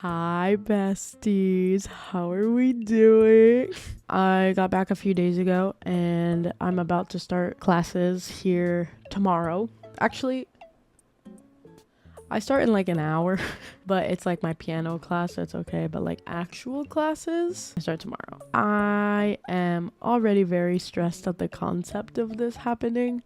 Hi besties, how are we doing? I got back a few days ago and I'm about to start classes here tomorrow. Actually, I start in like an hour, but it's like my piano class, so it's okay. But like actual classes, I start tomorrow. I am already very stressed at the concept of this happening.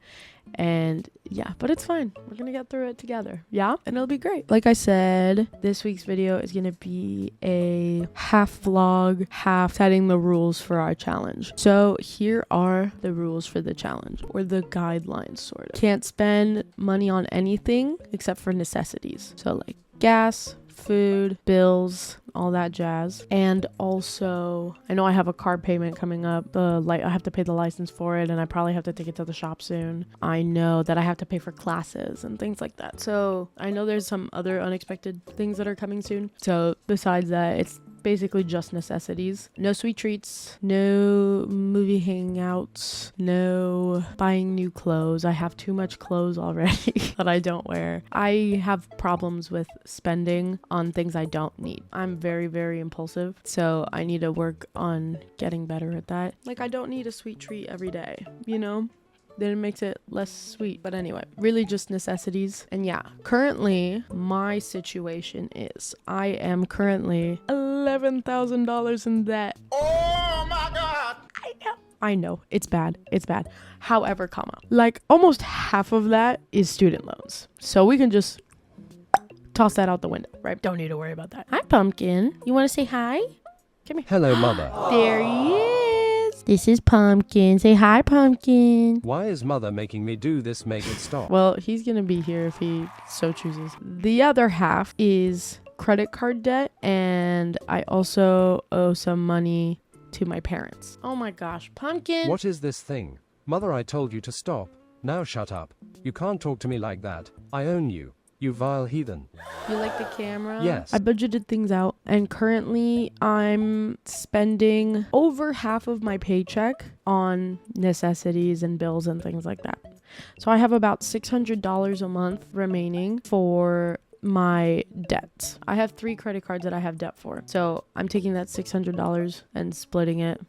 And yeah, but it's fine. We're gonna get through it together. Yeah, and it'll be great. Like I said, this week's video is gonna be a half vlog, half setting the rules for our challenge. So here are the rules for the challenge, or the guidelines, sort of. Can't spend money on anything except for necessities. So like gas, food, bills, all that jazz. And also, I know I have a car payment coming up. I have to pay the license for it, and I probably have to take it to the shop soon. I know that I have to pay for classes and things like that. So I know there's some other unexpected things that are coming soon. So besides that, it's basically just necessities. No sweet treats, no movie hangouts, no buying new clothes. I have too much clothes already that I don't wear. I have problems with spending on things I don't need. I'm very, very impulsive, so I need to work on getting better at that. Like, I don't need a sweet treat every day, you know? Then it makes it less sweet. But anyway, really just necessities. And yeah, currently my situation is I am currently $11,000 in debt. Oh my God. I know. It's bad. It's bad. However, like almost half of that is student loans. So we can just toss that out the window, right? Don't need to worry about that. Hi, Pumpkin. You want to say hi? Come here. Hello, Mother. There he is. This is Pumpkin. Say hi, Pumpkin. Why is Mother making me do this? Make it stop. Well, he's gonna be here if he so chooses. The other half is credit card debt, and I also owe some money to my parents. Oh my gosh, Pumpkin. What is this thing? Mother, I told you to stop. Now shut up. You can't talk to me like that. I own you. You vile heathen. You like the camera? Yes. I budgeted things out, and currently I'm spending over half of my paycheck on necessities and bills and things like that. So I have about $600 a month remaining for my debt. I have 3 credit cards that I have debt for. So I'm taking that $600 and splitting it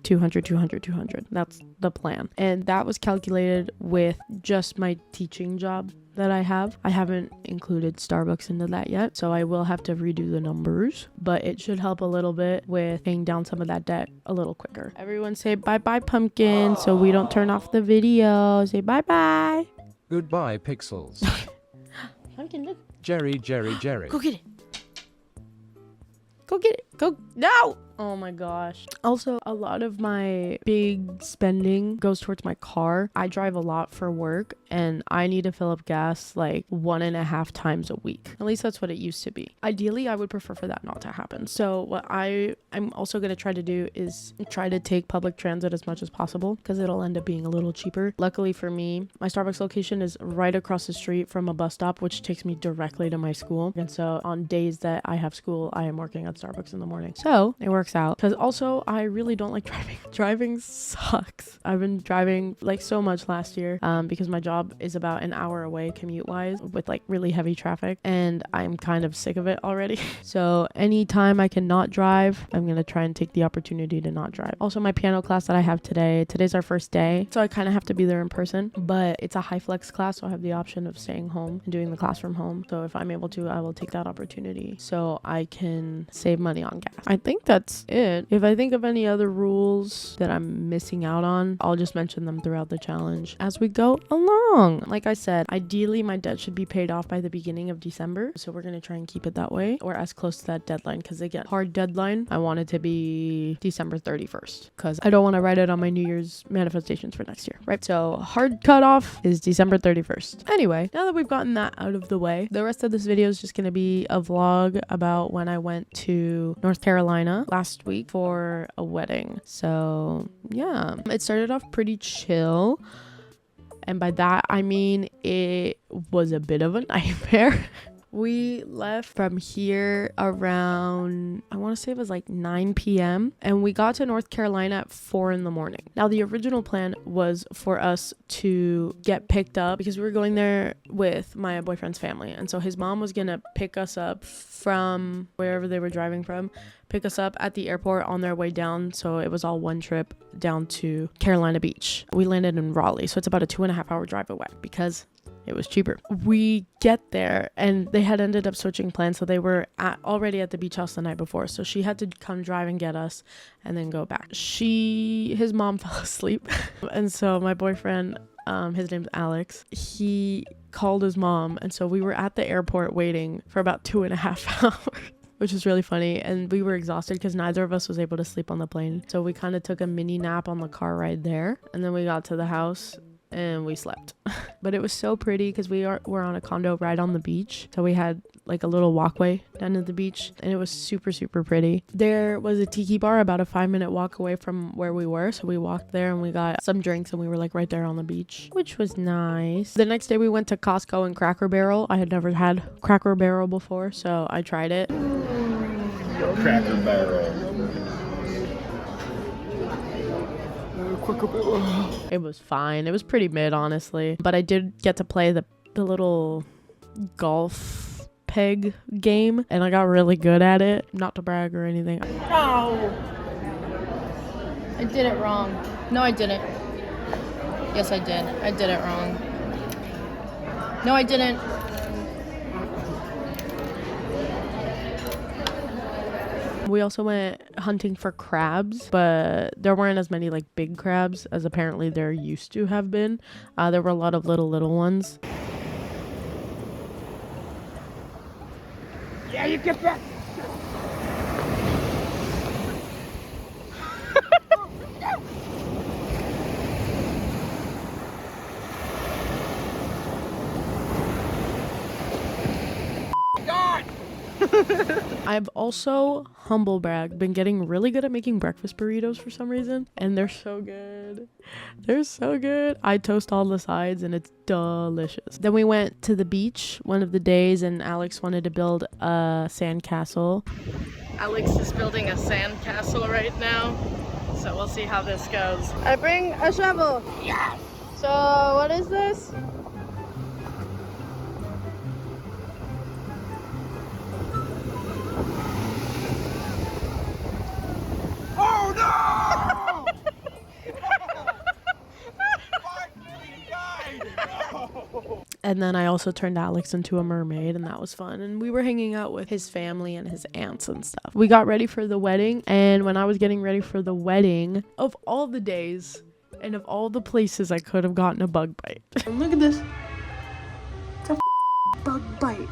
200, 200, 200. That's the plan. And that was calculated with just my teaching job that I have. I haven't included Starbucks into that yet, so I will have to redo the numbers, but it should help a little bit with paying down some of that debt a little quicker. Everyone say bye-bye, Pumpkin, so we don't turn off the video. Say bye-bye. Goodbye, Pixels. Pumpkin, look. Jerry. Go get it. Go get it. Go. No! Oh my gosh. Also, a lot of my big spending goes towards my car. I drive a lot for work, and I need to fill up gas like 1.5 times a week. At least that's what it used to be. Ideally, I would prefer for that not to happen. So what I'm also going to try to do is try to take public transit as much as possible, because it'll end up being a little cheaper. Luckily for me, my Starbucks location is right across the street from a bus stop, which takes me directly to my school. And so on days that I have school, I am working at Starbucks in the morning. So it works out, because also I really don't like driving sucks. I've been driving like so much last year because my job is about an hour away commute wise with like really heavy traffic, and I'm kind of sick of it already. So anytime I can not drive, I'm gonna try and take the opportunity to not drive. Also, my piano class that I have today's our first day, so I kind of have to be there in person, but it's a high flex class, so I have the option of staying home and doing the class from home. So if I'm able to, I will take that opportunity so I can save money on gas. I think that's it. If I think of any other rules that I'm missing out on, I'll just mention them throughout the challenge as we go along. Like I said, ideally my debt should be paid off by the beginning of December, so we're gonna try and keep it that way, or as close to that deadline, because again, hard deadline, I want it to be December 31st, because I don't want to write it on my New Year's manifestations for next year, right? So hard cutoff is December 31st. Anyway, now that we've gotten that out of the way, the rest of this video is just gonna be a vlog about when I went to North Carolina last week for a wedding. So yeah, it started off pretty chill, and by that I mean it was a bit of a nightmare. We left from here around, I want to say it was like 9 p.m. and we got to North Carolina at 4 in the morning. Now, the original plan was for us to get picked up because we were going there with my boyfriend's family. And so his mom was going to pick us up from wherever they were driving from, pick us up at the airport on their way down. So it was all one trip down to Carolina Beach. We landed in Raleigh, so it's about a 2.5 hour drive away because it was cheaper. We get there and they had ended up switching plans, so they were already at the beach house the night before, so she had to come drive and get us and then go back. His mom fell asleep and so my boyfriend, his name's Alex, he called his mom, and so we were at the airport waiting for about 2.5 hours, which is really funny. And we were exhausted because neither of us was able to sleep on the plane, so we kind of took a mini nap on the car ride there, and then we got to the house and we slept. But it was so pretty because we're on a condo right on the beach, so we had like a little walkway down to the beach, and it was super pretty. There was a tiki bar about a 5-minute walk away from where we were, so we walked there and we got some drinks and we were like right there on the beach, which was nice. The next day we went to Costco and Cracker Barrel. I had never had Cracker Barrel before, so I tried it. Cracker Barrel. It was fine. It was pretty mid, honestly, but I did get to play the little golf peg game, and I got really good at it. Not to brag or anything. No! I did it wrong. No, I didn't. Yes, I did. I did it wrong. No, I didn't. We also went hunting for crabs, but there weren't as many like big crabs as apparently there used to have been. There were a lot of little ones. Yeah, you get back. God! I've also, humble brag, been getting really good at making breakfast burritos for some reason, and they're so good. They're so good. I toast all the sides and it's delicious. Then we went to the beach one of the days, and Alex wanted to build a sandcastle. Alex is building a sandcastle right now, so we'll see how this goes. I bring a shovel. Yes. So what is this? Oh no! No! And then I also turned Alex into a mermaid, and that was fun. And we were hanging out with his family and his aunts and stuff. We got ready for the wedding, and when I was getting ready for the wedding, of all the days and of all the places I could have gotten a bug bite. And look at this. It's a bug bite.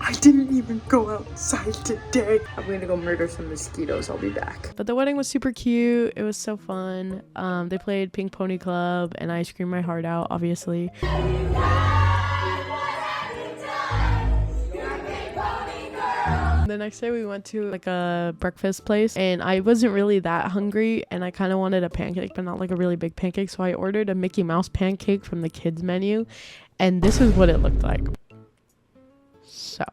I didn't even go outside today. I'm gonna go murder some mosquitoes. I'll be back. But the wedding was super cute. It was so fun. They played Pink Pony Club and I screamed my heart out, obviously. The next day we went to like a breakfast place, and I wasn't really that hungry, and I kind of wanted a pancake, but not like a really big pancake, so I ordered a Mickey Mouse pancake from the kids menu, and this is what it looked like. So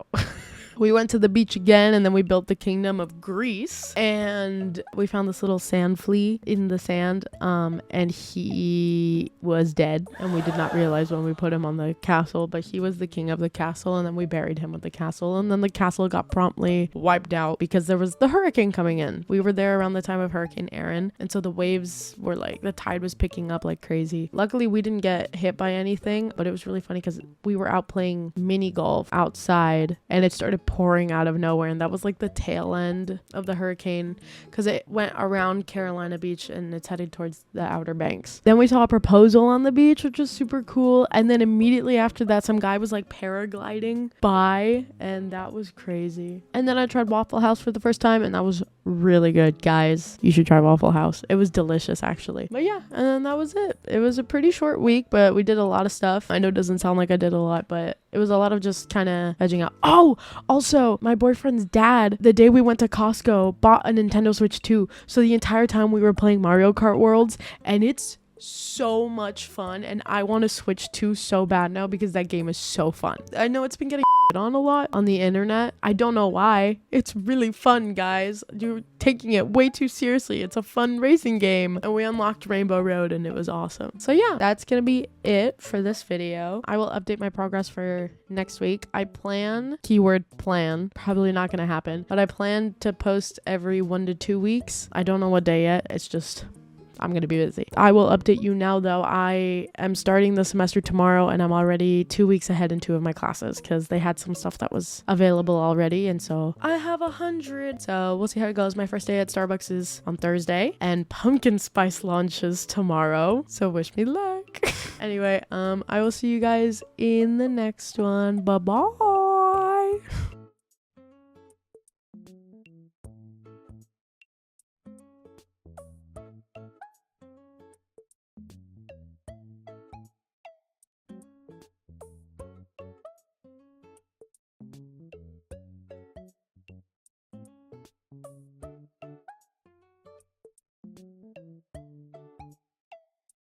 we went to the beach again, and then we built the Kingdom of Greece, and we found this little sand flea in the sand, and he was dead, and we did not realize when we put him on the castle, but he was the king of the castle, and then we buried him with the castle, and then the castle got promptly wiped out because there was the hurricane coming in. We were there around the time of Hurricane Aaron, and so the waves were like, the tide was picking up like crazy. Luckily we didn't get hit by anything, but it was really funny because we were out playing mini golf outside, and it started pouring out of nowhere, and that was like the tail end of the hurricane because it went around Carolina Beach and it's headed towards the Outer Banks. Then we saw a proposal on the beach, which was super cool, and then immediately after that some guy was like paragliding by, and that was crazy. And then I tried Waffle House for the first time, and that was really good, guys. You should try Waffle House. It was delicious, actually. But yeah, and then that was it. It was a pretty short week, but we did a lot of stuff. I know it doesn't sound like I did a lot, but it was a lot of just kind of edging out. Oh, also, my boyfriend's dad, the day we went to Costco, bought a Nintendo Switch 2. So the entire time we were playing Mario Kart Worlds, and it's so much fun, and I want to switch 2 so bad now because that game is so fun. I know it's been getting on a lot on the internet. I don't know why. It's really fun, guys. You're taking it way too seriously. It's a fun racing game, and we unlocked Rainbow Road, and it was awesome. So yeah, that's gonna be it for this video. I will update my progress for next week. I plan, keyword plan, probably not gonna happen, but I plan to post every 1 to 2 weeks. I don't know what day yet. It's just I'm going to be busy. I will update you now, though. I am starting the semester tomorrow, and I'm already 2 weeks ahead in 2 of my classes because they had some stuff that was available already, and so I have 100. So we'll see how it goes. My first day at Starbucks is on Thursday, and pumpkin spice launches tomorrow, so wish me luck. Anyway, I will see you guys in the next one. Bye-bye.